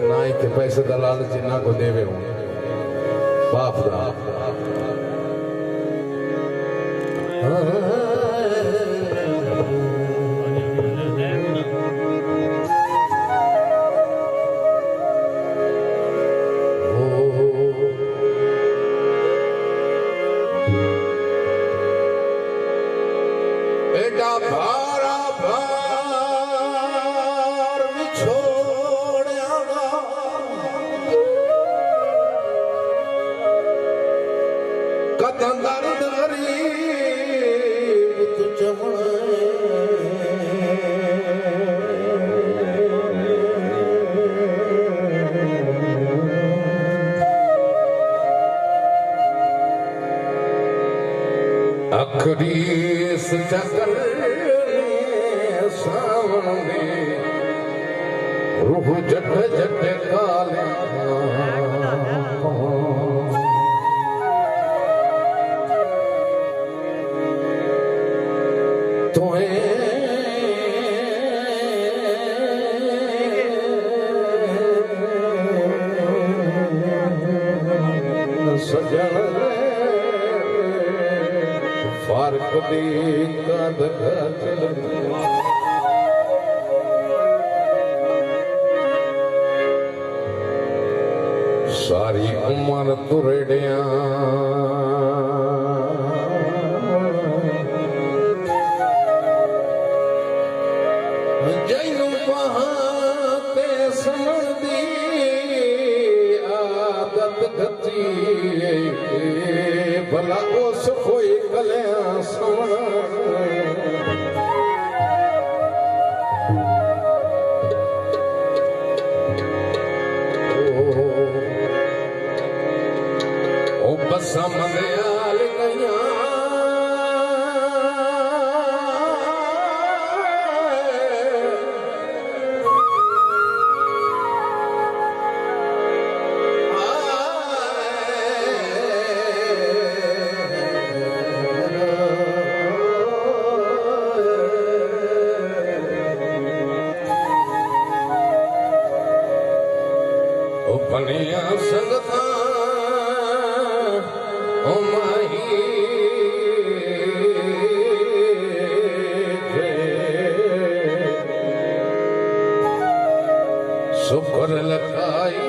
नाई के पैसे दलाल जिन्ना को देवे हूं बाप दा बेटा भारा भार छोड़ियागा कदा दर्द गरीब तू चमड़े अखरी चक्कर सावन में रूह जट जट काले तोए सजन फारक दी कद सारी उम्र तुरड़िया जैनू बहाते समझ दी आदत गति भला उस कोई कलिया सुन ओ बसा मदयाल गया बनिया संगता ओ माही शुक्र लगाई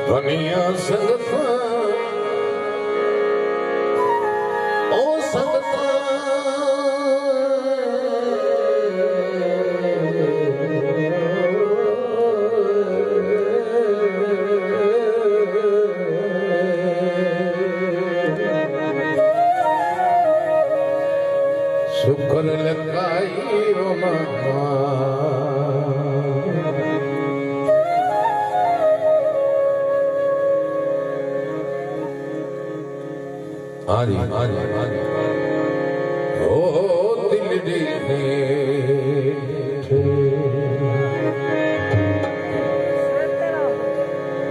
बनिया संगता ओ संगता शुक्र लगाई ओ मामा आरी आरी आरी ओ दिल दी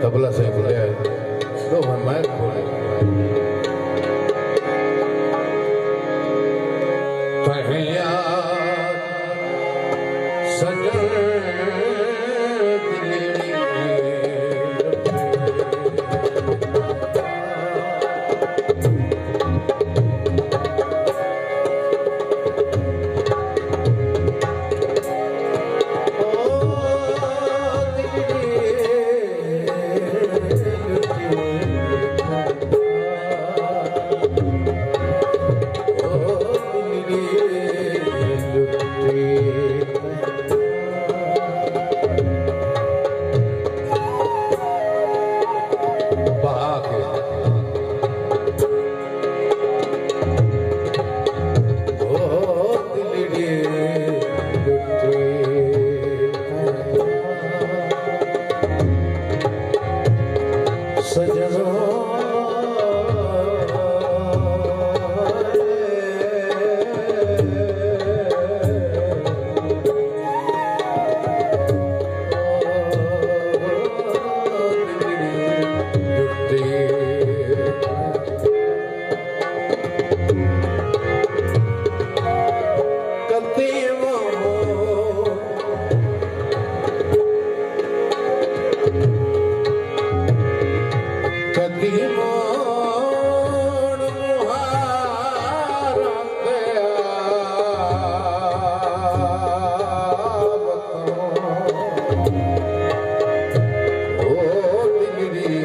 तबला से बोले तो मैं बोले तहिया सजन dear. मोड़ मुहारा ओ दिगरी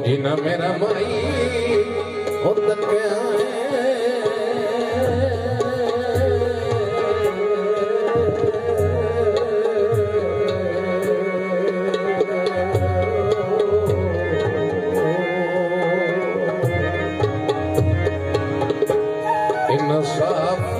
जीना मेरा माई हो इन साफ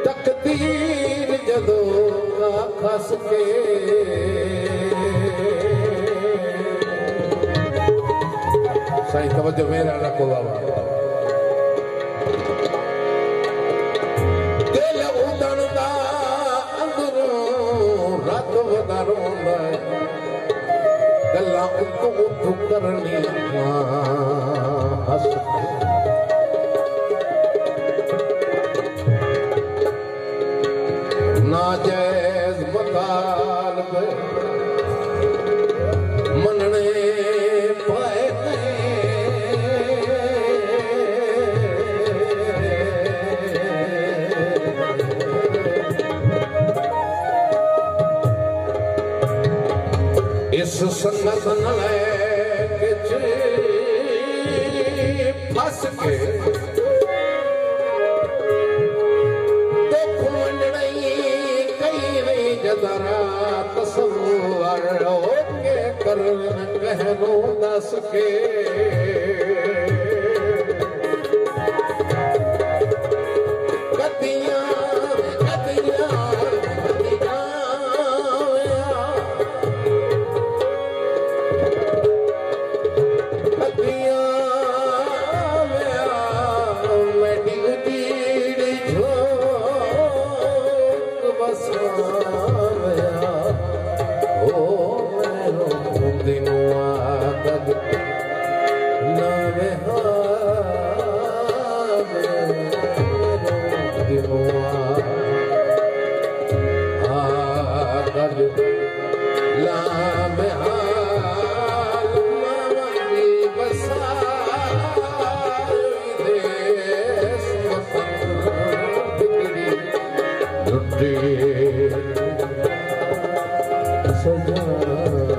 तकदीर जदों खस के साईं तवज्जो मेरा ना कोलावा दिल उदण दा अंदरों रात वधारोंदा गल्लां उतों उतों करनियां हस नाजायज मुतालब मनने पाए इस संगत के फंस के जरा तस्वर के कर मैनू दस के कदियां कदियां सजा